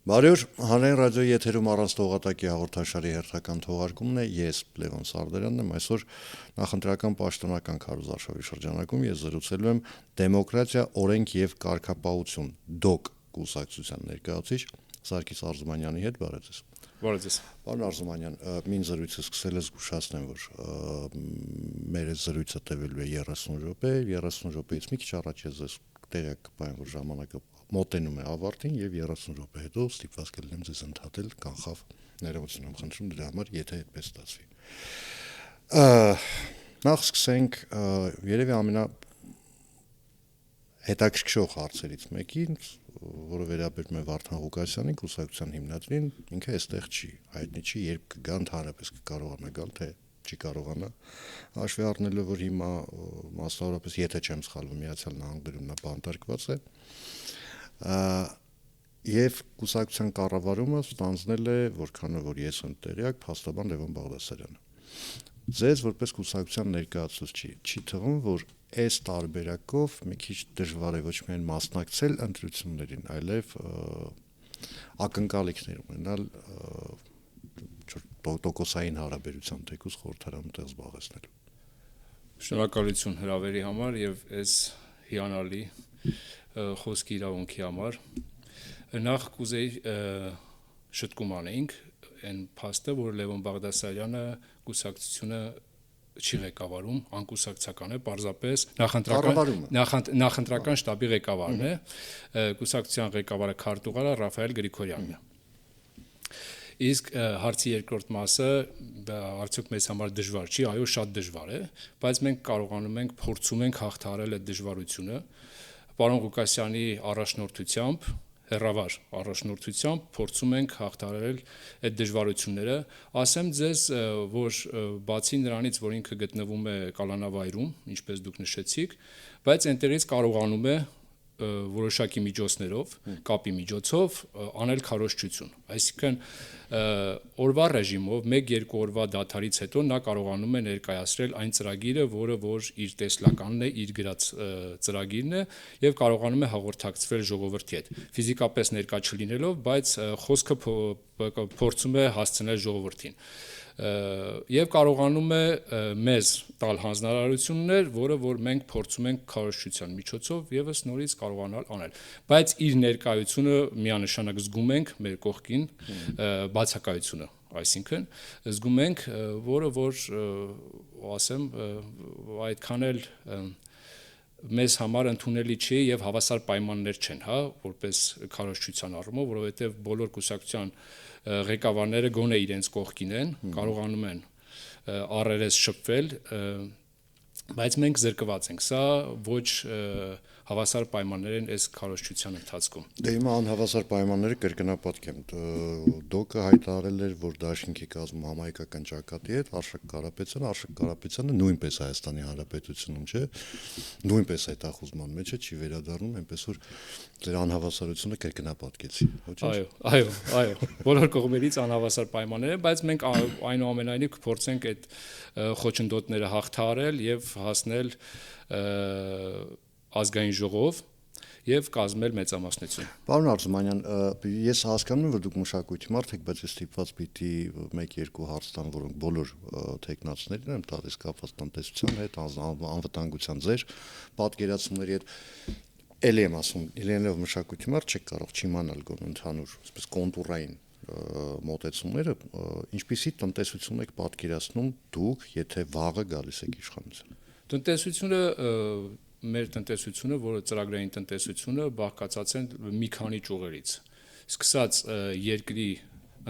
Բարև, հանրային ռադիոյի եթերում առանց տողատակի հաղորդաշարի հերթական թողարկումն է, ես Լևոն Սարդարյանն եմ, այսօր նախընտրական պաշտոնական քարոզարշավի շրջանակում ես զրուցելու եմ Դեմոկրատիա, օրենք և կարգապահություն (ԴՕԿ) կուսակցության ներկայացուցիչ Սարգիս Արզումանյանի հետ, բարև ձեզ։ Բարև ձեզ։ Պարոն Արզումանյան, մին զրույցը սկսել ես զգուշացնեմ, որ մեր զրույցը տևելու է 30 րոպե, 30 րոպեից մի քիչ առաջ ես ձեզ տեղյակ կպայեմ, որ ժամանակը մոտենում է ավարտին եւ 30 րոպե հետո ստիպված կլինեմ ձեզ ընդհատել, կանխավ ներողություն եմ խնդրում դրա համար, եթե այդպես ստացվի։ Նախ սկսենք երևի ամենահետաքրքրող հարցերից մեկին, որը վերաբերում է Վարդան Ղուկասյանին, կուսակցության հիմնադրին, ինքը այստեղ չի, հայտնի չի, երբ կգա ընդհանրապես կկարողանա գալ, թե չի կարողանա, հաշվի առնելով, որ հիմա մասնավորապես, եթե չեմ սխալվում, Միացյալ Նահանգներում նա բանտարկված է, եւ կուսակցության կառավարումը ստանձնել է, որքանով որ ես եմ տեղյակ, փաստաբան Լևոն Բաղդասարյանը։ Ձեզ որպես կուսակցության ներկայացուցիչ չի թվում, որ այս տարբերակով մի քիչ դժվար է ոչ միայն մասնակցել ընտրություններին, այլև ակնկալիքներ ունենալ տոկոսային հարաբերության թեկուզ խորհրդարանում տեղ զբաղեցնելու։ Շնորհակալություն հրավերի համար եւ այս հիանալի խոսքի իրավունքի համար։ Նախ կուզեի շտկում անենք այն փաստը, որ Լևոն Բաղդասարյանը կուսակցությունը չի ղեկավարում, անկուսակցական է, պարզապես նախընտրական շտաբի ղեկավարն է, կուսակցության ղեկավարը քարտուղարը Ռաֆայել Գրիգորյանն է։ Իսկ հարցի երկրորդ մասը արդյոք մեզ համար դժվար չի, այո, շատ դժվար է, բայց մենք կարողանում ենք, փորձում ենք հաղթահարել այդ դժվարությունը, պարոն Ղուկասյանի առաջնորդությամբ, հեռավար առաջնորդությամբ փորձում ենք հաղթահարել այդ դժվարությունները, ասեմ ձեզ, որ բացի նրանից, որ ինքը գտնվում է կալանավայրում, ինչպես դուք նշեցիք, բայց այնտեղից կարողանում է որոշակի միջոցներով, կապի միջոցով անել քարոզչություն, այսինքն օրվա ռեժիմով 1-2 օրվա դադարից հետո նա կարողանում է ներկայացրել այն ծրագիրը, որը որ իր տեսլականն է, իր գրած ծրագիրն է եւ կարողանում է հաղորդակցվել ժողովրդի հետ։ Ֆիզիկապես ներկա չլինելով, բայց խոսքը փորձում է հասցնել ժողովրդին։ Եվ կարողանում է մեզ տալ հանձնարարություններ, որը որ մենք փորձում ենք քարոզչության միջոցով եւս նորից կարողանալ անել, բայց իր ներկայությունը միանշանակ զգում ենք մեր կողքին բացակայությունը, այսինքն զգում ենք, որը որ ասեմ այդքան էլ մեզ համար ընդունելի չի եւ հավասար պայմաններ չեն, հա, որպես քարոզչության առումով, որովհետեւ բոլոր կուսակցության ղեկավարները գոնե իրենց կողքին են, կարողանում են առերես շփվել, բայց մենք զրկված ենք, սա ոչ հավասար պայմաններ են այս քարոզչության ընթացքում։ Դե հիմա անհավասար պայմանները կրկնապատկեմ։ ԴՕԿ-ը հայտարարել էր, որ դաշինքի կազմում համահայկական ճակատի հետ Արշակ Կարապետյանը նույնպես Հայաստանի Հանրապետությունում չէ, նույնպես հետախուզման մեջ է, չի վերադառնում, այնպես որ ձեր անհավասարությունը կրկնապատկեցի, ոչ չէ։ Այո, բոլոր կողմերից անհավասար պայմաններ են, բայց մենք այնուամենայնիվ կփորձենք այդ խոչընդոտները հաղթահարել եւ հասնել ազգային ժողով եւ կազմել մեծամասնություն։ Պարոն Արզումանյան, ես հասկանում եմ, որ դուք մշակույթի մարդ եք, բայց ես ստիպված պիտի 1-2 հարց տամ, որոնք բոլոր տեխնացիներին եմ տալիս կապված տնտեսության հետ, անվտանգության ձեր պատկերացումների հետ։ Էլի եմ ասում, լինելով մշակույթի մարդ չեք կարող չիմանալ գոնե ընդհանուր, այսպես կոնտուրային մոտեցումները, ինչպիսի տնտեսություն եք պատկերացնում դուք, եթե վաղը գալիս եք իշխանության։ Մեր տնտեսությունը, որը ծրագրային տնտեսությունը, բաղկացած է մի քանի ճյուղերից, սկսած երկրի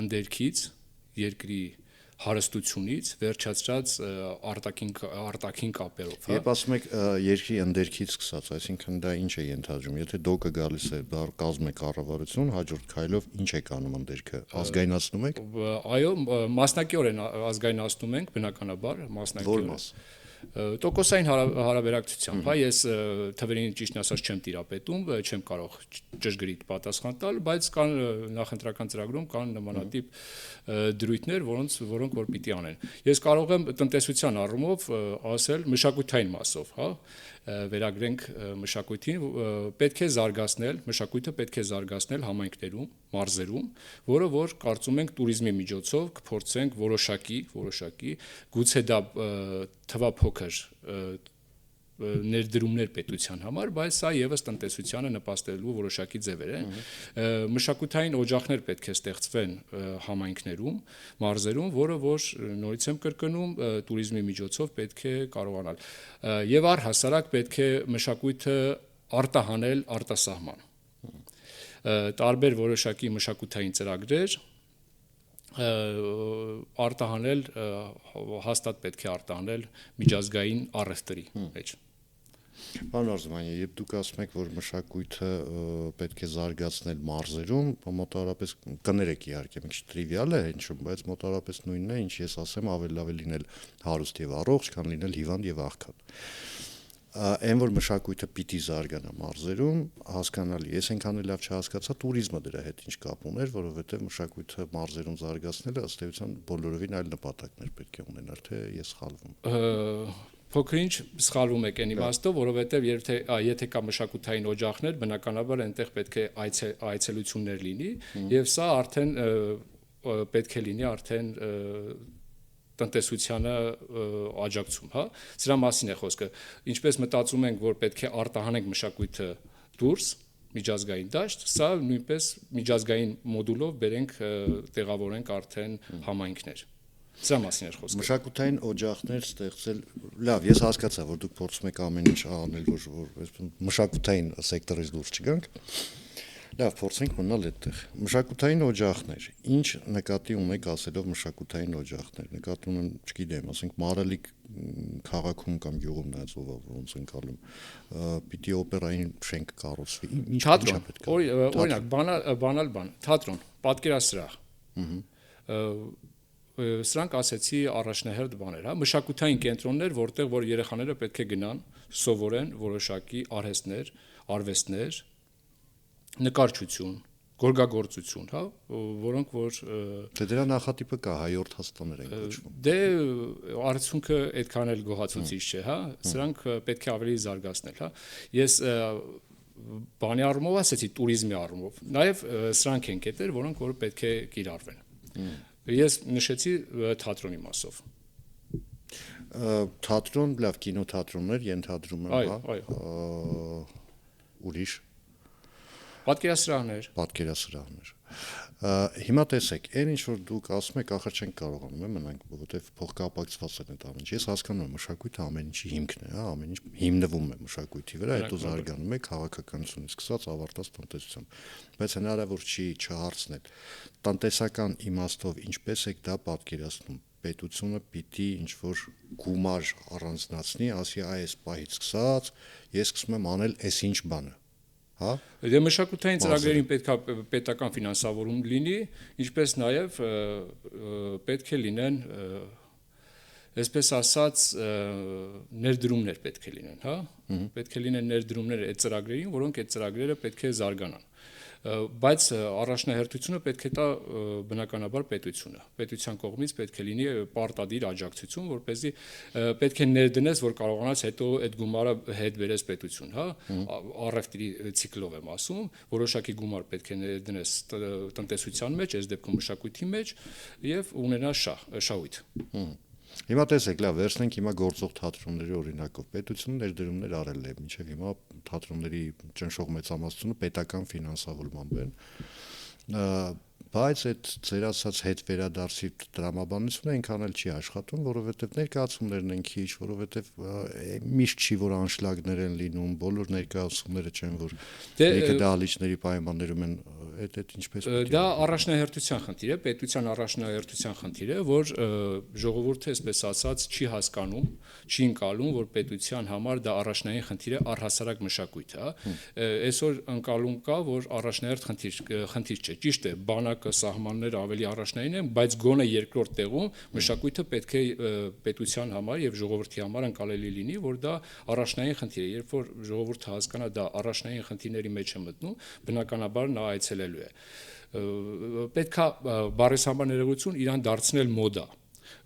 ընդերքից, երկրի հարստությունից, վերջացրած արտաքին կապերով։ Երբ ասում եք երկրի ընդերքից սկսած, այսինքն դա ինչ է ենթադրում, եթե ԴՕԿ-ը գալիս է, կազմում է կառավարություն, հաջորդ քայլով ինչ եք անում ընդերքը, ազգայնացնում եք։ Այո, մասնակիորեն ազգայնացնում ենք, բնականաբար, մասնակիորեն։ տոկոսային հարաբերակցությամբ, հա, ես թվերին ճիշտ ասած չեմ տիրապետում, չեմ կարող ճշգրիտ պատասխան տալ, բայց կան նախընտրական ծրագրում կան նմանատիպ դրույթներ, որոնք որ պիտի անեն։ Ես կարող եմ տնտեսության առումով ասել մշակութային մասով, հա, վերագրենք մշակույթին, պետք է զարգացնել, մշակույթը պետք է զարգացնել համայնքներում, մարզերում, որը որ կարծում ենք туриզմի միջոցով կփորձենք որոշակի, գուցե դա թվա փոքր ներդրումներ պետության համար, բայց սա եւս տնտեսությանը նպաստելու որոշակի ձևեր են։ Մշակութային օջախներ պետք է ստեղծվեն համայնքներում, մարզերում, որը որ նորից եմ կրկնում, туриզմի միջոցով պետք է կարողանալ։ Եվ առհասարակ պետք է մշակույթը արտահանել արտասահման։ Տարբեր որոշակի մշակութային ծրագրեր արտահանել հաստատ պետք է արտահանել միջազգային առևտրի մեջ։ Պարոն Արզումանյան, երբ դուք ասում եք, որ մշակույթը պետք է զարգացնել մարզերում, մոտավորապես կներեք իհարկե, մի քիչ տրիվիալ է հնչում, բայց մոտավորապես նույնն է, ինչ ես ասեմ, ավելի լավ է լինել հարուստ եւ առողջ, քան լինել հիվանդ եւ աղքատ։ Այն որ մշակույթը պիտի զարգանա մարզերում, հասկանալի, ես այնքան լավ չհասկացա туриզմը դրա հետ ինչ կապ ուներ, որովհետեւ մշակույթը մարզերում զարգացնելը ըստ էության բոլորովին այլ նպատակներ պետք է ունենար, թե ես սխալվում։ Փոքրինչ սխալվում եք այն իմաստով, որովհետև եթե կա մշակութային օջախներ, բնականաբար այնտեղ պետք է այցելություններ լինի, եւ սա արդեն պետք է լինի արդեն տնտեսությանը աջակցում, հա։ Սրա մասին է խոսքը։ Ինչպես մտածում ենք, որ պետք է արտահանենք մշակույթը դուրս միջազգային դաշտ, սա նույնպես միջազգային մոդուլով բերենք տեղավորենք արդեն համայնքներ։ Սա մասին էր խոսքը։ Մշակութային օջախներ ստեղծել, լավ, ես հասկացա, որ դուք փորձում եք ամեն ինչ անել, որ մշակութային սեկտորից դուրս չգանք։ Լավ, փորձենք մնալ այդտեղ։ Մշակութային օջախներ, ինչ նկատի ունեք ասելով մշակութային օջախներ։ Նկատի ունեմ, չգիտեմ, ասենք Մարալիկ քաղաքում կամ գյուղում նայած ոնց են կալում, պիտի օպերային շենք կառուցվի։ Ինչ թատրոն, օրինակ, բանալ բան, թատրոն, պատկերասրահ։ Սրանք ասեցի առաջնահերթ բաներ, հա, մշակութային կենտրոններ, որտեղ որ երեխաները պետք է գնան, սովորեն որոշակի արվեստներ, նկարչություն, գորգագործություն, հա, որոնք որ դրա նախատիպը կա, հայորդ հաստատներ են կոչվում։ Դե արդյունքը այդքան էլ գոհացուցիչ չէ, հա, սրանք պետք է ավելի զարգացնել, հա։ Ես բանի առումով ասեցի туриզմի առումով, նաև սրանք են կետեր, որոնք որ պետք է կիրառվեն։ Ես նշեցի թատրոնի մասով։ Թատրոն, լավ, կինոթատրոններ, ենթադրում եմ, հա։ Այո։ Ուրիշ պատկերասրահներ։ Հիմա տեսեք, այն ինչ որ դուք ասում եք, ախր չենք կարողանում մնանք, որովհետև փոխկապակցված են այդ ամեն ինչ։ Ես հասկանում եմ, մշակույթը ամեն ինչի հիմքն է, հա, ամեն ինչ հիմնվում է մշակույթի վրա, հետո զարգանում է քաղաքականությունից սկսած ավարտած տնտեսությամբ։ Բայց հնարավոր չի չհարցնել տնտեսական իմաստով ինչպես եք դա պատկերացնում։ Պետությունը պիտի ինչ-որ գումար առանձնացնի, ասի այս պահից սկսած ես սկսում եմ անել այս ինչ բանը, հա։ Դե մշակութային ծրագրերին պետք է պետական ֆինանսավորում լինի, ինչպես նաև պետք է լինեն, այսպես ասած, ներդրումներ պետք է լինեն, հա։ Պետք է լինեն ներդրումներ այդ ծրագրերին, որոնք այդ ծրագրերը պետք է զարգանան։ Բայց առաջնահերթությունը պետք է տա բնականաբար պետության կողմից պետք է լինի պարտադիր աջակցություն, որպեսզի պետք է ներդնես, որ կարողանաս հետո այդ գումարը հետ բերես պետություն, հա, առևտրի ցիկլով եմ ասում, որոշակի գումար պետք է ներդնես տնտեսության մեջ, այս դեպքում մշակույթի մեջ եւ ունենաս շահույթ։ Հիմա տեսեք, լավ, վերցնենք հիմա գործող թատրոնների օրինակով։ Պետությունը ներդրումներ արել է, մինչև հիմա թատրոնների ճնշող մեծամասնությունը պետական ֆինանսավորմամբ են։ Բայց այդ ձեր ասած հետ վերադարձի տրամաբանությունը այնքան էլ չի աշխատում, որովհետև ներկայացումներն են քիչ, որովհետև միշտ չի որ անշլագներ են լինում, բոլոր ներկայացումները չեն որ եկե դահլիճների պայմաններում են, այդ ինչպես դա առաջնահերթության խնդիր է, պետության առաջնահերթության խնդիր է, որ ժողովուրդը, այսպես ասած, չի հասկանում, չի ընկալում, որ պետության համար դա առաջնային խնդիր է առհասարակ մշակույթը, հա։ Այսօր ընկալում կա, որ առաջնահերթ խնդիր չէ, ճիշտ է, բանալ ժամանակը սահմանները ավելի առաջնային են, բայց գոնե երկրորդ տեղում մշակույթը պետք է պետության համար եւ ժողովրդի համար անցալելի լինի, որ դա առաջնային խնդիր է։ Երբ որ ժողովուրդը հասկանա դա առաջնային խնդիրների մեջ է մտնում, բնականաբար նա այցելելու է։ Պետք է բառեսահման ներողություն իրան դարձնել մոդա,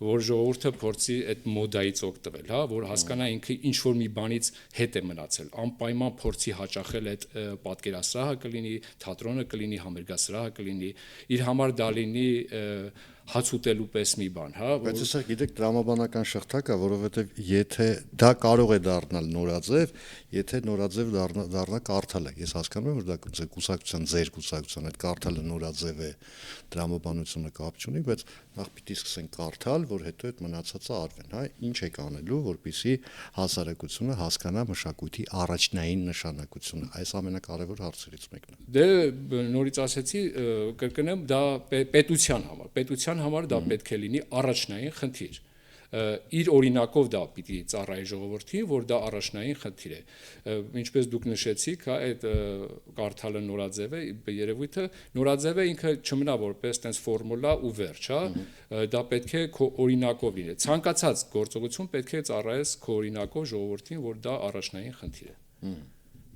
որ ժողովուրդը փորձի այդ մոդայից օգտվել, հա, որ հասկանա ինքը ինչ որ մի բանից հետ է մնացել, անպայման փորձի հաճախել այդ պատկերասրահը կլինի, թատրոնը կլինի, համերգասրահը կլինի, իր համար դա լինի հաց ուտելու պես մի բան, հա, բայց հեսա գիտեք տրամաբանական շղթա, որովհետև եթե դա կարող է դառնալ նորաձև, եթե նորաձև դառնա կարդալը, ես հասկանում եմ, որ դա կուսակցության, ձեր կուսակցության այդ կարդալը նորաձև է, տրամաբանությունը կապ չունի, բայց նախ պիտի սկսենք կարդալ, որ հետո այդ մնացածը արվեն, հա, ինչ եք անելու, որպեսզի հասարակությունը հասկանա մշակույթի առաջնային նշանակությունը, այս ամենակարևոր հարցերից մեկն է։ Դե նորից ասեցի, կրկնեմ, դա պետության համար դա պետք է լինի առաջնային խնդիր։ Իր օրինակով դա պիտի ծառայի ժողովրդին, որ դա առաջնային խնդիր է։ Ինչպես դուք նշեցիք, հա, այդ կարդալը նորաձև է, երևույթը նորաձև է, ինքը չմնա որպես տենց ֆորմուլա ու վերջ, հա, դա պետք է քո օրինակով լինի։ Ցանկացած գործողություն պետք է ծառայես քո օրինակով ժողովրդին, որ դա առաջնային խնդիր է։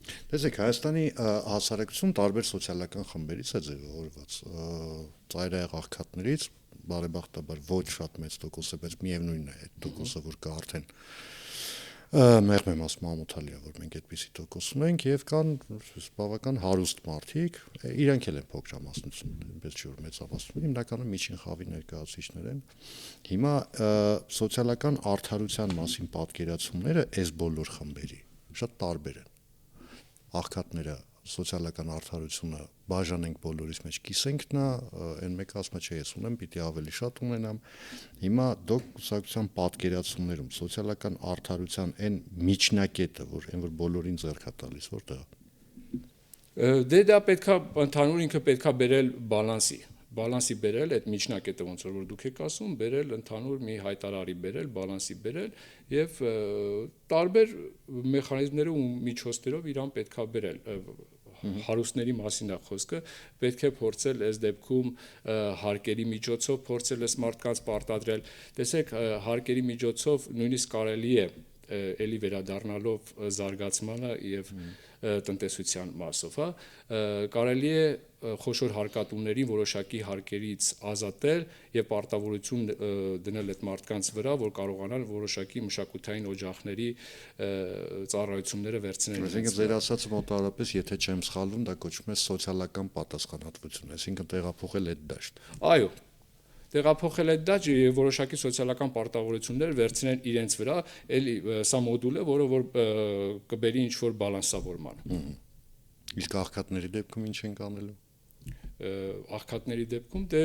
Տեսեք, Հայաստանի հասարակություն տարբեր սոցիալական խմբերից է ձևավորված, ծայրահեղ աղքատներից, բարեբախտաբար ոչ շատ մեծ տոկոս է, բայց միևնույնն է այդ տոկոսը, որ կա արդեն մեղմ եմ ասում ամոթալիա, որ մենք այդպիսի տոկոս ունենք եւ կան բավական հարուստ մարդիկ, իրանք էլ են փոքրամասնություն, այնպես չէ որ մեծամասնություն, հիմնականում միջին խավի ներկայացուցիչներ են։ Հիմա սոցիալական արդարության մասին պատկերացումները այս բոլոր խմբերի շատ տարբեր են։ Աղքատները սոցիալական արդարությունը բաժանենք բոլորիս մեջ կիսենք նա, այն մեկը ասում է չէ, ես ունեմ, պիտի ավելի շատ ունենամ։ Հիմա դուք կուսակցության պատկերացումներում սոցիալական արդարության այն միջնակետը, որ այն որ բոլորին ձեռք է տալիս, որտեղ է։ Դե դա պետքա ընդհանուր ինքը պետքա բերել բալանսի բերել այդ միջնակետը ոնց որ դուք եք ասում, բերել ընդհանուր մի հայտարարի բերել, բալանսի բերել եւ տարբեր մեխանիզմներով ու միջոցներով իրան պետքա բերել հարուստների մասին է խոսքը, պետք է փորձել այս դեպքում հարկերի միջոցով փորձել այս մարդկանց պարտադրել։ Տեսեք, հարկերի միջոցով նույնիսկ կարելի է էլի վերադառնալով զարգացմանը եւ տնտեսության մասով, հա, կարելի է խոշոր հարկատուներին որոշակի հարկերից ազատել եւ պարտավորություն դնել այդ մարդկանց վրա, որ կարողանան որոշակի մշակութային օջախների ծառայությունները վերցնել։ Այսինքն ձեր ասածը մոտավորապես, եթե չեմ սխալվում, դա կոչվում է սոցիալական պատասխանատվություն, այսինքն տեղափոխել այդ դաշտ։ Այո, տեղափոխել այդ դաշտ եւ որոշակի սոցիալական պարտավորություններ վերցնել իրենց վրա, էլի սա մոդուլ է, որը որ կբերի ինչ որ բալանսավորման։ Իսկ աղքատների դեպքում ինչ ենք անելու։ Աղքատների դեպքում դե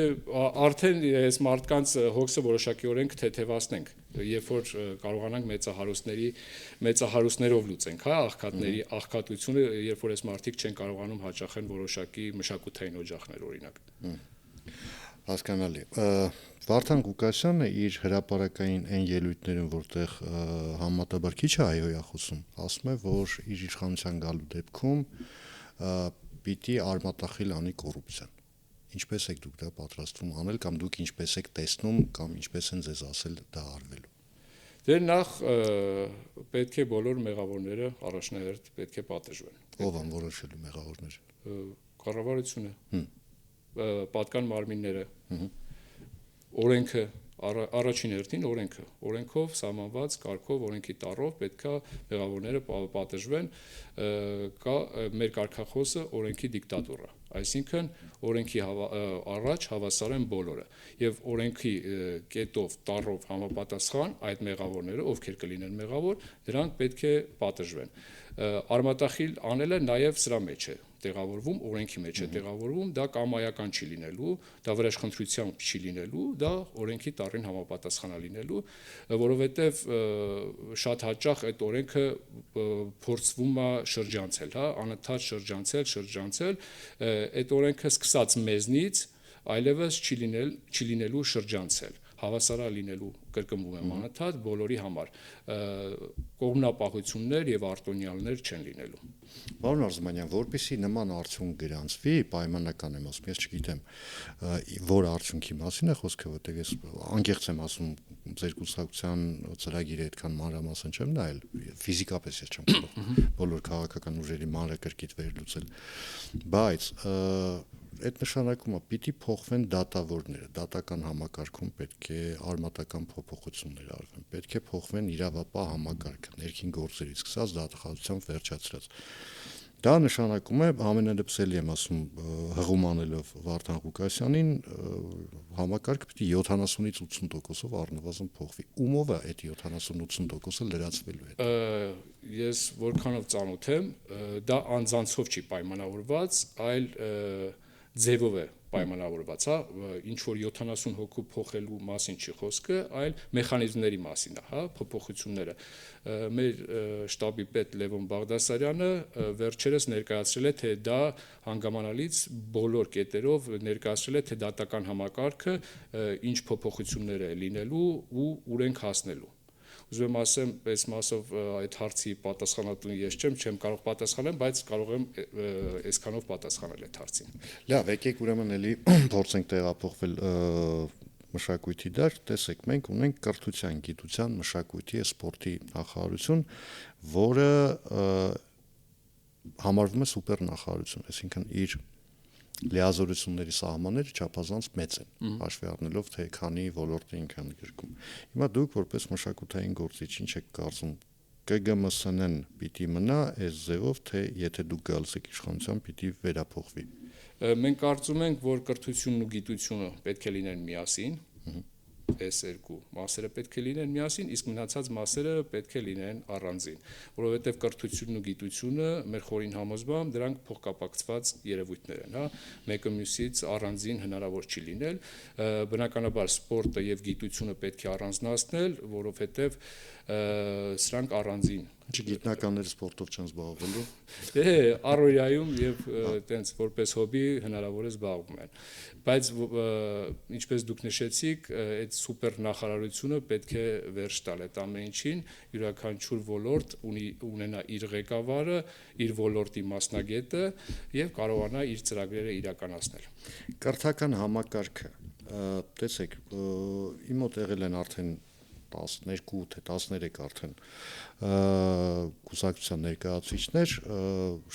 արդեն այս մարդկանց հոգսը որոշակիորեն կթեթևացնենք, երբ որ կարողանանք մեծահարուստներով լուծենք, հա, աղքատների աղքատությունը, երբ որ այս մարդիկ չեն կարողանում հաճախեն որոշակի մշակութային օջախներ օրինակ։ Հասկանալի։ Վարդան Ղուկասյանը իր հրապարակային այն ելույթներում, որտեղ համեմատաբար քիչ է հայոյա խոսում, ասում է, որ իր իշխանության գալու դեպքում պիտի արմատախիլ անի կոռուպցիան։ Ինչպես եք դուք դա պատրաստվում անել կամ դուք ինչպես եք տեսնում կամ ինչպես են ձեզ ասել դա արվելու։ Դե նախ պետք է բոլոր մեղավորները առաջնահերթ պետք է պատժվեն։ Ով են որոշելու մեղավորները։ Կառավարությունը, պատկան մարմինները, օրենքը, առաջին հերթին օրենքով սահմանված կարգով, օրենքի տառով պետքա մեղավորները պատժվեն, կա մեր կարգախոսը օրենքի դիկտատուրա, այսինքն օրենքի առաջ հավասար են բոլորը եւ օրենքի կետով տառով համապատասխան այդ մեղավորները, ովքեր կլինեն մեղավոր, դրանք պետք է պատժվեն։ Արմատախիլ անելը նաեւ սրա մեջ է տեղավորվում, օրենքի մեջ է տեղավորվում, դա կամայական չի լինելու, դա վրեժխնդրությամբ չի լինելու, դա օրենքի տառին համապատասխան է լինելու, որովհետև շատ հաճախ այդ օրենքը փորձվում է շրջանցել, հա, անընդհատ շրջանցել, այդ օրենքը սկսած մեզնից այլևս չի լինելու շրջանցել։ հավասար լինելու կրկնվում եմ անընդհատ բոլորի համար կողմնապահություններ եւ արտոնյալներ չեն լինելու։ Պարոն Արզումանյան, որպեսզի նման արդյունք գրանցվի, պայմանական եմ ասում, ես չգիտեմ, որ արդյունքի մասին է խոսքը, որտեղ ես անկեղծ եմ ասում, ձեր կուսակցության ծրագիրը այդքան մանրամասն չեմ նայել, ֆիզիկապես ես չեմ կարող բոլոր քաղաքական ուժերի մանրակրկիտ վերլուծել, բայց այդ նշանակումը պիտի փոխվեն դատավորները, դատական համակարգում պետք է արմատական փոփոխություններ արվեն, պետք է փոխվեն իրավապահ համակարգը, ներքին գործերից սկսած դատախազությամբ վերջացրած։ Դա նշանակում է, ամենադեպս էլի եմ ասում, հղում անելով Վարդան Ղուկասյանին, համակարգը պիտի 70-ից 80%-ով առնվազն փոխվի։ Ումով է այդ 70-80%-ը լրացվելու հետ։ Ես որքանով ծանոթ եմ, դա անձանցով չի պայմանավորված, այլ ձևով է պայմանավորված, հա, ինչ որ 70 հոգու փոխելու մասին չի խոսքը, այլ մեխանիզմների մասին է, հա, փոփոխությունները։ Մեր շտաբի պետ Լևոն Բաղդասարյանը վերջերս ներկայացրել է, թե դա հանգամանալից բոլոր կետերով ներկայացրել է, թե դատական համակարգը ինչ փոփոխություններ է լինելու ու ուր ենք հասնելու։ Ուզում եմ ասեմ, այս մասով այդ հարցի պատասխանատուն ես չեմ կարող պատասխանել, բայց կարող եմ այսքանով պատասխանել այդ հարցին։ Լավ, եկեք ուրեմն էլի փորձենք տեղափոխվել մշակույթի դար, տեսեք, մենք ունենք կրթության, գիտության, մշակույթի, սպորտի նախարարություն, որը համարվում է սուպեր նախարարություն, այսինքն իր լիազորությունների սահմանները չափազանց մեծ են, հաշվի առնելով, թե քանի ոլորտ ենք ընդգրկում։ Հիմա դուք որպես մշակութային գործիչ ինչ եք կարծում, ԿԳՄՍՆ-ն պիտի մնա այս ձևով, թե եթե դուք գալիս եք իշխանության, պիտի վերափոխվի։ Մենք կարծում ենք, որ կրթությունն ու գիտությունը պետք է լինեն միասին, այս երկու մասերը պետք է լինեն միասին, իսկ մնացած մասերը պետք է լինեն առանձին, որովհետև կրթությունն ու գիտությունը մեր խորին համոզմամբ դրանք փոխկապակցված երևույթներ են, հա, մեկը մյուսից առանձին հնարավոր չի լինել, բնականաբար սպորտը եւ գիտությունը պետք է առանձնացնել, որովհետև սրանք առանձին Գիտնականները սպորտով չեն զբաղվելու։ Առօրյայում եւ տենց որպես հոբի հնարավոր է զբաղվում են, բայց ինչպես դուք նշեցիք, այդ սուպեր նախարարությունը պետք է վերջ տալ այդ ամեն ինչին, յուրաքանչյուր ոլորտ ունենա իր ղեկավարը, իր ոլորտի մասնագետը եւ կարողանա իր ծրագրերը իրականացնել։ Կրթական համակարգը, տեսեք, իմ մոտ եղել են արդեն 12 թե 13 արդեն կուսակցության ներկայացուցիչներ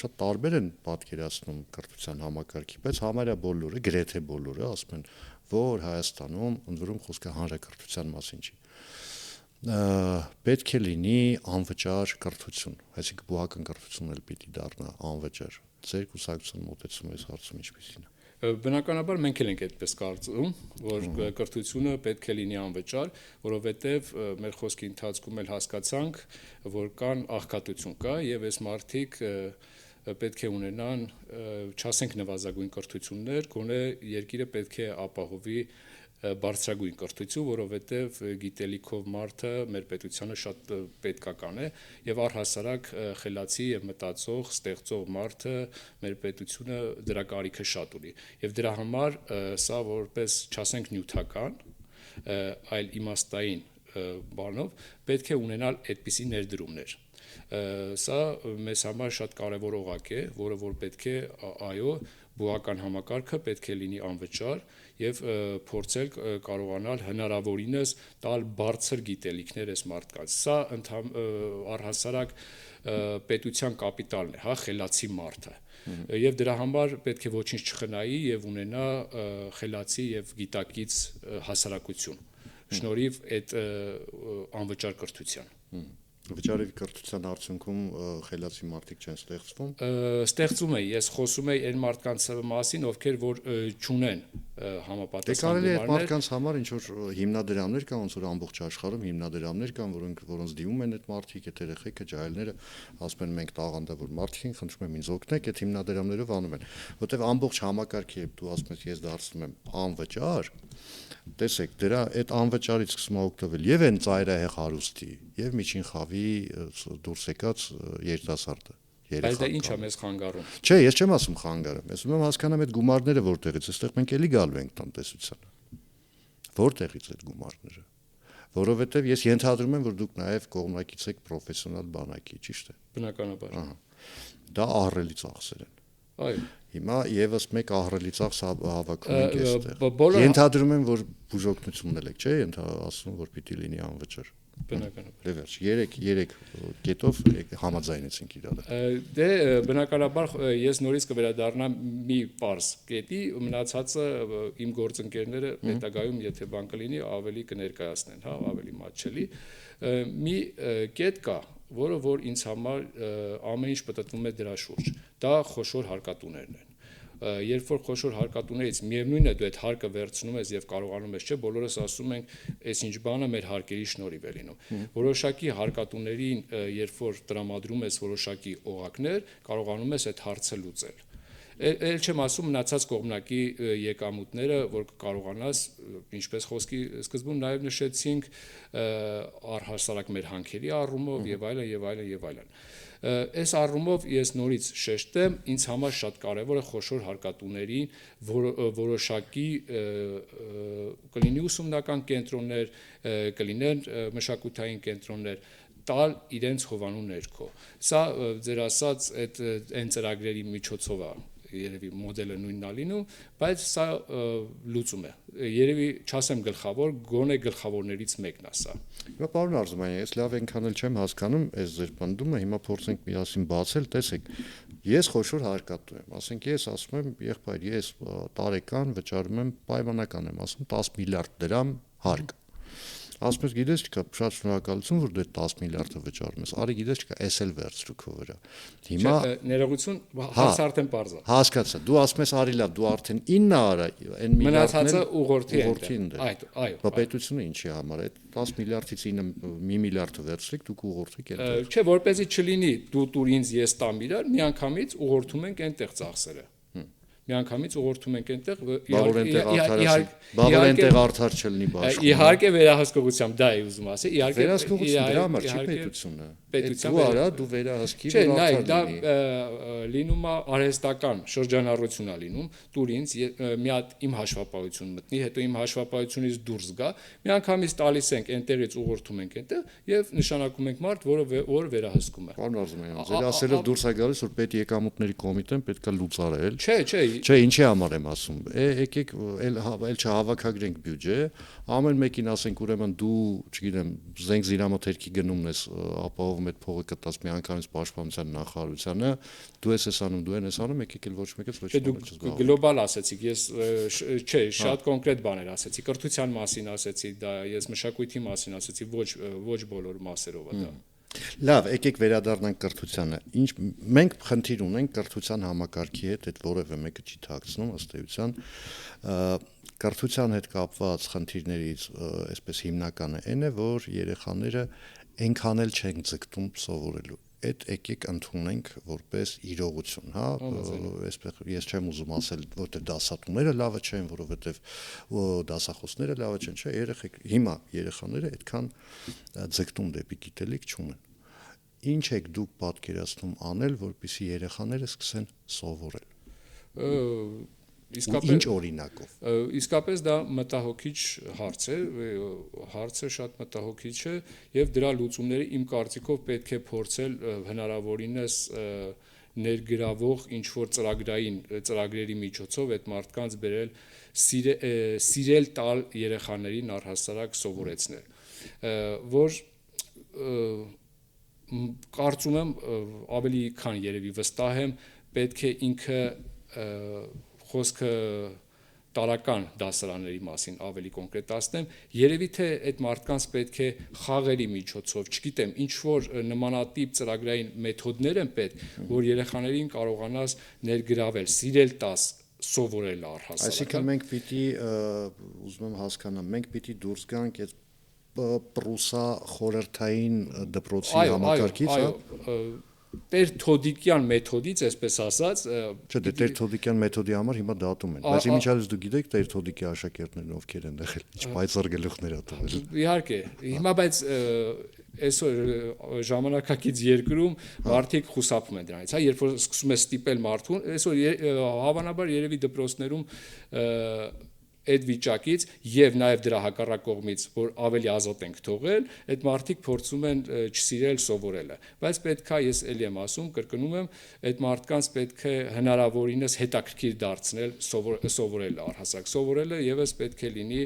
շատ տարբեր են պատկերացնում կրթության համակարգի, բայց համարյա բոլորը, գրեթե բոլորը ասում են, որ Հայաստանում ընդ որում խոսքը հանրակրթության մասին չի։ Պետք է լինի անվճար կրթություն, այսինքն բուհական կրթությունն էլ պիտի դառնա անվճար։ Ձեր կուսակցության մոտեցումը այս հարցում ինչպիսին է։ Բնականաբար մենք էլ ենք այդպես կարծում, որ կրթությունը պետք է լինի անվճար, որովհետև մեր խոսքի ընթացքում էլ հասկացանք, որ կան աղքատություն կա եւ այս մարդիկ պետք է ունենան, չասենք նվազագույն կրթություններ, գոնե երկիրը պետք է ապահովի բարձրագույն կրթություն, որովհետև գիտելիքով մարդը մեր պետությանը շատ պետքական է եւ առհասարակ խելացի եւ մտածող, ստեղծող մարդը մեր պետությունը դրա կարիքը շատ ունի եւ դրա համար սա որպես չասենք նյութական, այլ իմաստային բանով պետք է ունենալ այդպիսի ներդրումներ։ Սա մեզ համար շատ կարևոր օղակ է, որը որ պետք է այո բուհական համակարգը պետք է լինի անվճար եւ փորձել կարողանալ հնարավորինս տալ բարձր գիտելիքներ այս մարդկանց։ Սա առհասարակ պետության կապիտալն է, հա, խելացի մարդը։ Եվ դրա համար պետք է ոչինչ չխնայի եւ ունենա խելացի եւ գիտակից հասարակություն։ Շնորհիվ այդ անվճար կրթության։ Վճարի կրթության արդյունքում խելացի մարդիկ չեն ստեղծվում։ Ստեղծում է, ես խոսում եմ այն մարդկանց մասին, ովքեր որ չունեն համապատասխան գումարներ։ Դե կարելի է այդ մարդկանց համար ինչ որ հիմնադրամներ կան, ոնց որ ամբողջ աշխարհում հիմնադրամներ կան, որոնց դիմում են այդ մարդիկ, այդ երեխեքը, ջահելները, ասում են մենք տաղանդավոր մարդիկ ենք, խնդրում եմ ինձ օգնեք, այդ հիմնադրամներով անում են, որտեղ ամբողջ համակարգը դու ասում ես ես դարձնում եմ անվճար։ Տեսեք, դրա այդ անվճարից սկսում է օգտվել եւ այն ծայրահեղ հարուստի, եւ միջին խավի դուրս եկած երիտասարդը։ Բայց դա ի՞նչ է մեզ խանգարում։ Չէ, ես չեմ ասում խանգարում, ես ուզում եմ հասկանամ այդ գումարները որտեղից, այստեղ մենք էլի գալու ենք տնտեսությանը։ Որտեղից այդ գումարները։ Որովհետև ես ենթադրում եմ, որ դուք նաև կողմնակից եք պրոֆեսիոնալ բանակի, ճիշտ է։ Բնականաբար։ Դա ահռելի ծախսեր են։ Այո։ Հիմա եւս մեկ ահռելի ծախս հավաքում ենք այստեղ։ Բոլորը Ենթադրում եմ, որ բուժօգնությունն եք, չէ՞, ասում որ պիտի լինի անվճար։ Բնականաբար։ Դե վերջ 3 կետով համաձայնեցինք իրար։ Դե բնականաբար ես նորից կվերադառնամ մի պարզ կետի, մնացածը իմ գործընկերները հետագայում եթե բան կլինի ավելի կներկայացնեն, հա, ավելի մատչելի։ Մի կետ կա, որը որ ինձ համար ամեն ինչ պատտվում է դրա շուրջ։ Դա խոշոր հարկատուներն են։ Երբ որ խոշոր հարկատուներից միևնույնն է դու այդ հարկը վերցնում ես եւ կարողանում ես, չէ, բոլորս ասում ենք, այս ինչ բանը մեր հարկերի շնորհիվ է լինում։ Որոշակի հարկատուներին, երբ որ տրամադրում ես որոշակի օղակներ, կարողանում ես այդ հարցը լուծել։ Էլ չեմ ասում մնացած կողմնակի եկամուտները, որ կարողանաս, ինչպես խոսքի սկզբում նաև նշեցինք, առհասարակ մեր հանքերի առումով եւ այլն եւ այլն եւ այլն։ Այս առումով ես նորից շեշտեմ, ինձ համար շատ կարևոր է խոշոր հարկատուներին որոշակի կլինի ուսումնական կենտրոններ, կլինեն մշակութային կենտրոններ տալ իրենց հովանու ներքո։ Սա ձեր ասած այն ծրագրերի միջոցով է երևի մոդելը նույնն է լինում, բայց սա լուծում է։ Երևի չասեմ գլխավոր, գոնե գլխավորներից մեկն է սա։ Հիմա պարոն Արզումանյան, ես լավ այնքան էլ չեմ հասկանում այս ձեր բնդումը, հիմա փորձենք միասին բացել, տեսեք։ Ես խոշոր հարկատու եմ, ասենք ես ասում եմ, եղբայր, ես տարեկան վճարում եմ պայմանական եմ ասում 10 միլիարդ դրամ հարկ։ Ասում ես, գիտես չկա, շատ շնորհակալություն, որ դու 10 միլիարդը վճարում ես։ Արի գիտես չկա, էս էլ վերցրու քո վրա։ Հիմա ներողություն, հարցը արդեն པարզ է։ Հասկացա, դու ասում ես արի լավ, դու արդեն 9 արա, այն մնացածը ուղղորդի է։ Այո։ Բա պետությունը ինչի համար է 10 միլիարդից 9 1 միլիարդը վերցրեք, դուք ուղղորդեք այնտեղ։ Չէ, որպեսզի չլինի դու տուր ինձ ես տամ իրար, միանգամից ուղղորդում ենք այնտեղ ծախսերը։ Միանգամից ուղղորդում ենք այնտեղ բավարար այնտեղ արդար չլինի բաշխում։ Իհարկե վերահսկողությամբ դա է ուզում ասել, իհարկե վերահսկողությունը դրա համար չի պետությունը։ Դու արա, դու վերահսկի, որ արդար լինի։ Չէ, դա լինում է արհեստական շրջանառություն է լինում, տուր ինձ մի հատ իմ հաշվապահություն մտնի, հետո իմ հաշվապահությունից դուրս գա, միանգամից տալիս ենք այնտեղից ուղղորդում ենք այնտեղ եւ նշանակում ենք մարդ, որը վերահսկում է։ Պարոն Արզումանյան, ձեր ասելով դուրս է գալիս, որ պետ եկամուտների կոմիտեն պետք է լուծարել։ Չէ, ինչի համար եմ ասում։ Եկեք էլ չհավաքագրենք բյուջե, ամեն մեկին ասենք ուրեմն դու, չգիտեմ, զենք զինամթերքի գնումն ես ապահովում այդ փողը կտած մի անգամից պաշտպանության նախարարությանը, դու ես անում, դու ես անում, եկեք էլ ոչ մեկից ոչ մի բան չզբաղվի։ Գլոբալ ասեցիք, ես չէ, շատ կոնկրետ բաներ ասեցի, կրթության մասին ասեցի, դա ես մշակույթի մասին ասեցի, ոչ բոլոր մասերով է դա։ Լավ, եկեք վերադառնանք կրթությանը։ Ինչ մենք խնդիր ունենք կրթության համակարգի հետ, այդ որևէ մեկը չի թաքցնում ըստ էության։ Կրթության հետ կապված խնդիրներից այսպես հիմնականը այն է, որ երեխաները այնքան էլ չեն ձգտում սովորելու։ Այդ եկեք ընդունենք որպես իրողություն, հա, այսպես ես չեմ ուզում ասել, որտեղ դասատուները լավը չեն, որովհետև դասախոսները լավը չեն, չէ, հիմա երեխաները այդքան ձգտում դեպի գիտելիք չունեն։ Ինչ եք դուք պատկերացնում անել, որպեսզի երեխաները սկսեն սովորել։ Ինչ օրինակով։ Իսկապես դա մտահոգիչ հարց է, հարցը շատ մտահոգիչ է եւ դրա լուծումները իմ կարծիքով պետք է փորձել հնարավորինս ներգրավող ինչ որ ծրագրերի միջոցով այդ մարդկանց բերել սիրել տալ երեխաներին առհասարակ սովորեցնել, որ կարծում եմ ավելի քան երևի վստահ եմ պետք է ինքը խոսքը տարական դասարանների մասին ավելի կոնկրետացնեմ, երևի թե այդ մարդկանց պետք է խաղերի միջոցով, չգիտեմ, ինչ որ նմանատիպ ծրագրային մեթոդներ են պետք, որ երեխաներին կարողանաս ներգրավել, սիրել տաս, սովորել առհասարակ։ Այսինքն մենք պիտի, ուզում եմ հասկանամ, մենք պիտի դուրս գանք այդ պրուսա խորհրդային դպրոցի համակարգից, հա։ Տեր-թոդիկյան մեթոդից, այսպես ասած, չէ, Տեր-թոդիկյան մեթոդի համար հիմա դատում են, բայց իմիջիալից դու գիտեք Տեր-թոդիկի աշակերտներն ովքեր են եղել, ինչ պայծառ գլուխներ ա տվել։ Իհարկե, հիմա բայց այսօր ժամանակակից երկրում մարդիկ խուսափում են դրանից, հա, երբ որ սկսում է ստիպել մարդուն, այսօր հավանաբար երևի դպրոցներում այդ վիճակից եւ նաեւ դրա հակառակ կողմից, որ ավելի ազատ ենք թողել, այդ մարդիկ փորձում են չսիրել սովորելը, բայց պետքա ես ելի եմ ասում, կրկնում եմ, այդ մարդկանց պետք է հնարավորինս հետաքրքիր դարձնել սովորելը առհասարակ սովորելը եւս պետք է լինի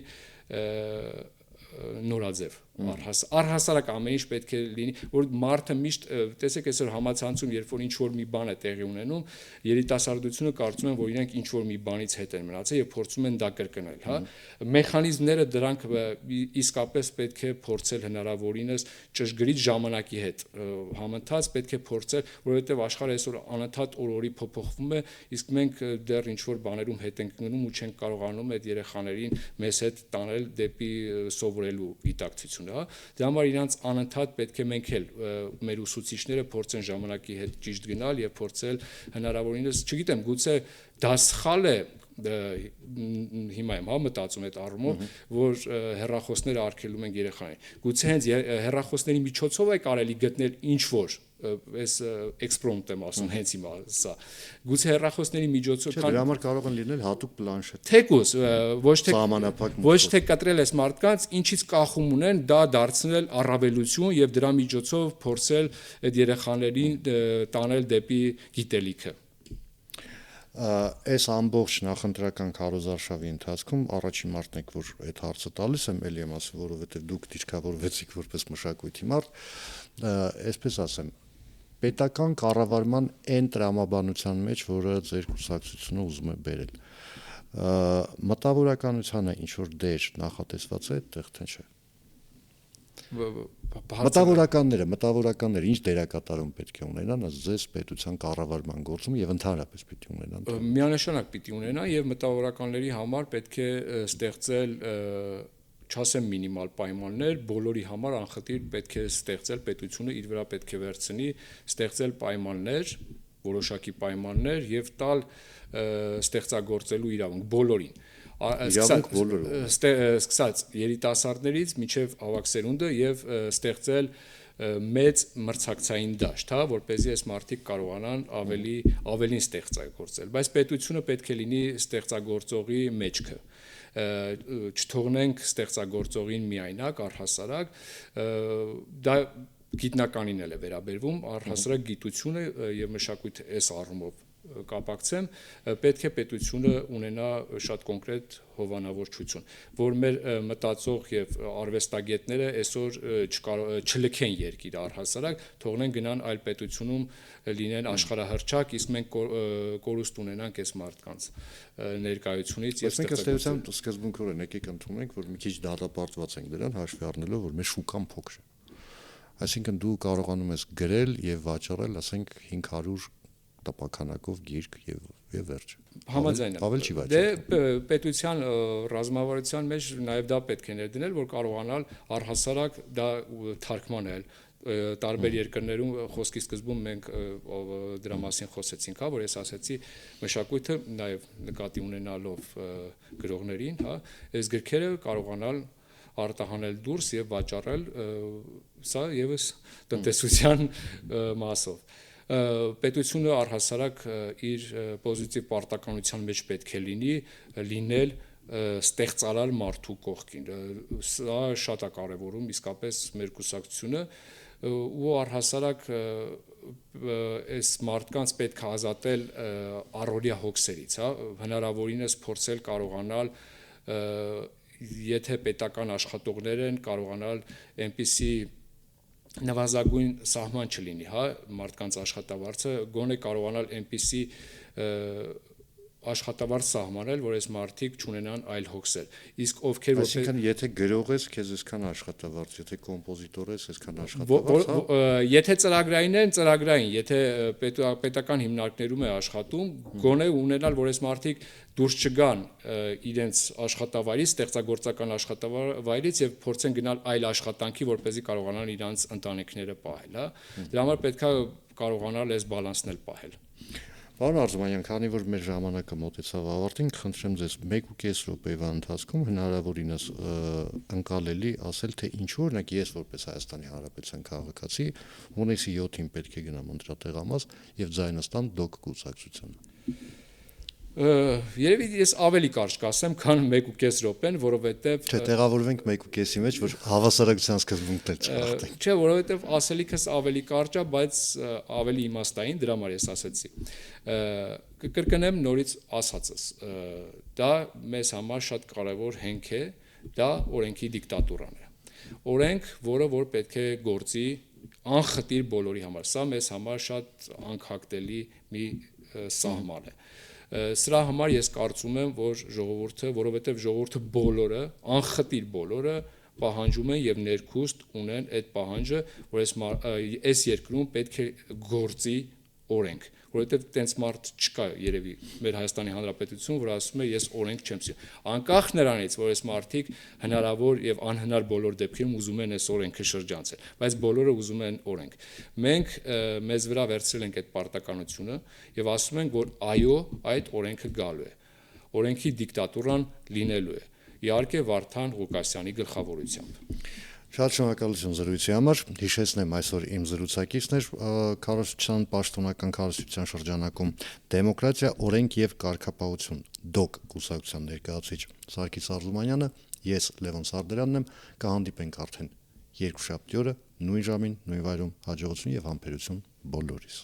նորաձև առհասարակ ամեն ինչ պետք է լինի որ մարդը միշտ տեսեք այսօր համացանցում երբ որ ինչ որ մի բան է տեղի ունենում երիտասարդությունը կարծում են որ իրենք ինչ որ մի բանից հետ են մնացել եւ փորձում են դա կրկնել հա մեխանիզմները դրանք իսկապես պետք է փորձել հնարավորինս ճշգրիտ ժամանակի հետ համընթաց պետք է փորձել որովհետեւ աշխարհը այսօր անընդհատ օրորի փոփոխվում է իսկ մենք դեռ ինչ որ բաներում հետ ենք գնում ու չենք կարողանում այդ երեխաներին մեզ հետ տանել դեպի սովորելու գիտակցություն հա դրա համար իրանց անընդհատ պետք է մենք էլ մեր ուսուցիչները փորձեն ժամանակի հետ ճիշտ գնալ եւ փորձել հնարավորինս չգիտեմ գուցե դա սխալ է հիմա եմ հա մտածում այդ առումով որ հեռախոսները արգելում են երեխաներին գուցե հենց հեռախոսների միջոցով է կարելի գտնել ինչ որ այս էքսպրոմտ եմ ասում հենց հիմա սա գուցե հեռախոսների միջոցով դրա համար կարող են լինել հատուկ պլանշետ թեկուզ ոչ թե մոտ կտրել այս մարդկանց ինչից կախում ունեն դա դարձնել առավելություն եւ դրա միջոցով փորձել այդ երեխաներին տանել դեպի գիտելիքը այս ամբողջ նախընտրական քարոզարշավի ընթացքում առաջին մարդն եք որ այդ հարցը տալիս եմ ելի եմ ասում որովհետեւ դուք դիրքավորվեցիք որպես մշակույթի մարդ այսպես ասեմ պետական կառավարման այն տրամաբանության մեջ որը ձեր կուսակցությունը ուզում է բերել մտավորականությանը ինչ որ դեր նախատեսված է այդտեղ թե չէ մտավորականները ինչ դերակատարում պետք է ունենան ձեզ պետության կառավարման գործում եւ ընդհանրապես պիտի ունենան միանշանակ պիտի ունենան եւ մտավորականների համար պետք է ստեղծել չասեմ մինիմալ պայմաններ բոլորի համար անխտիր պետք է ստեղծել պետությունը իր վրա պետք է վերցնի ստեղծել պայմաններ որոշակի պայմաններ եւ տալ ստեղծագործելու իրավունք բոլորին սկսած երիտասարդներից մինչև ավագ սերունդը եւ ստեղծել մեծ մրցակցային դաշտ, հա, որպեսզի այս մարդիկ կարողանան ավելին ստեղծագործել, բայց պետությունը պետք է լինի ստեղծագործողի մեջքը չթողնենք ստեղծագործողին միայնակ առհասարակ դա գիտնականին էլ է վերաբերվում առհասարակ գիտությունը եւ մշակույթը այս առումով կապակցեմ պետք է պետությունը ունենա շատ կոնկրետ հովանավորչություն որ մեր մտածող եւ արվեստագետները այսօր չլքեն երկիր առհասարակ թողնեն գնան այլ պետությունում լինեն աշխարհահռչակ իսկ մենք կորուստ ունենանք այս մարդկանց ներկայությունից եւ ստեղծագործության սկզբունքորեն եկեք ընդունենք որ մի քիչ դատապարտված ենք դրան հաշվի առնելով որ մեր շուկան փոքր է այսինքն դու կարողանում ես գրել եւ վաճառել ասենք 500 տպականակով գիրք եւ վերջ համաձայն եմ ավելի չի դե պետության ռազմավարության մեջ նաեւ դա պետք է ներդնել որ կարողանալ առհասարակ դա թարգմանել տարբեր երկրներում խոսքի սկզբում մենք դրա մասին խոսեցինք, հա, որ ես ասացի մշակույթը նաև նկատի ունենալով գրողներին, հա, այս գրքերը կարողանալ արտահանել դուրս եւ վաճառել, սա եւս տնտեսության մասով պետությունը առհասարակ իր պոզիտիվ պարտականության մեջ պետք է լինել ստեղծարար մարդու կողքին սա շատ է կարևորում իսկապես մեր կուսակցությունը ու առհասարակ այս մարդկանց պետք է ազատել առօրյա հոգսերից, հա, հնարավորինս փորձել կարողանալ եթե պետական աշխատողներ են կարողանալ այնպիսի նվազագույն սահման չլինի, հա, մարդկանց աշխատավարձը գոնե կարողանալ այնպիսի աշխատավարձ սահմանել, որ այս մարդիկ չունենան այլ հոգսեր։ Իսկ ովքեր այսինքն եթե գրող ես, քեզ այսքան աշխատավարձ, եթե կոմպոզիտոր ես, այսքան աշխատավարձ, եթե ծրագրային են, ծրագրային, եթե պետական հիմնարկներում է աշխատում, գոնե ունենալ, որ այս մարդիկ դուրս չգան իրենց աշխատավայրից, ստեղծագործական աշխատավայրից եւ փորձեն գնալ այլ աշխատանքի, որպեսզի կարողանան իրենց ընտանիքները պահել, հա։ Դրա համար պետք է կարողանալ այս բալանսն էլ պահել։ Պարոն Արզումանյան, քանի որ մեր ժամանակը մոտեցավ ավարտին, խնդրեմ ձեզ 1.5 րոպեվա ընթացքում հնարավորինս ընկալելի ասել, թե ինչու օրինակ ես որպես Հայաստանի Հանրապետության քաղաքացի հունիսի 7-ին պետք է գնամ ընտրատեղամաս եւ ձայնստան դոկ կուսակցությանը։ Երևի ես ավելի կարճ կասեմ, քան 1.5 րոպեն, որովհետև Չէ, տեղավորվենք 1.5-ի մեջ, որ հավասարակցության սկզբունքներ չխախտենք։ Չէ, որովհետև ասելիքս ավելի կարճ է, բայց ավելի իմաստային, դրա համար ես ասացի։ Կկրկնեմ նորից ասածս։ Դա մեզ համար շատ կարևոր հենք է, դա օրենքի դիկտատուրան է։ Օրենք, որը որ պետք է գործի անխտիր բոլորի համար։ Սա մեզ համար շատ անքակտելի մի սահման է։ Սրա համար ես կարծում եմ, որ ժողովուրդը, որովհետև ժողովուրդը բոլորը, անխտիր բոլորը պահանջում են եւ ներքուստ ունեն այդ պահանջը, որ այս երկրում պետք է գործի օրենք, որովհետև տենց մարդ չկա երևի մեր Հայաստանի Հանրապետություն, որ ասում է ես օրենք չեմ սիրում։ Անկախ նրանից, որ այս մարդիկ հնարավոր եւ անհնար բոլոր դեպքերում ուզում են այս օրենքը շրջանցել, բայց բոլորը ուզում են օրենք։ Մենք մեզ վրա վերցրել ենք այդ պարտականությունը եւ ասում ենք, որ այո, այդ օրենքը գալու է։ Օրենքի դիկտատուրան լինելու է։ Իհարկե Վարդան Ղուկասյանի գլխավորությամբ։ Շատ շնորհակալություն զրույցի համար։ Հիշեցնեմ այսօր իմ զրուցակիցն էր քարոզչության պաշտոնական քարոզչության շրջանակում դեմոկրատիա, օրենք եւ կարգապահություն ԴՕԿ կուսակցության ներկայացուցիչ Սարգիս Արզումանյանը, ես Լևոն Սարդարյանն եմ, կհանդիպենք արդեն երկուշաբթի օրը նույն ժամին, նույն վայրում, հաջողություն եւ համբերություն բոլորիս։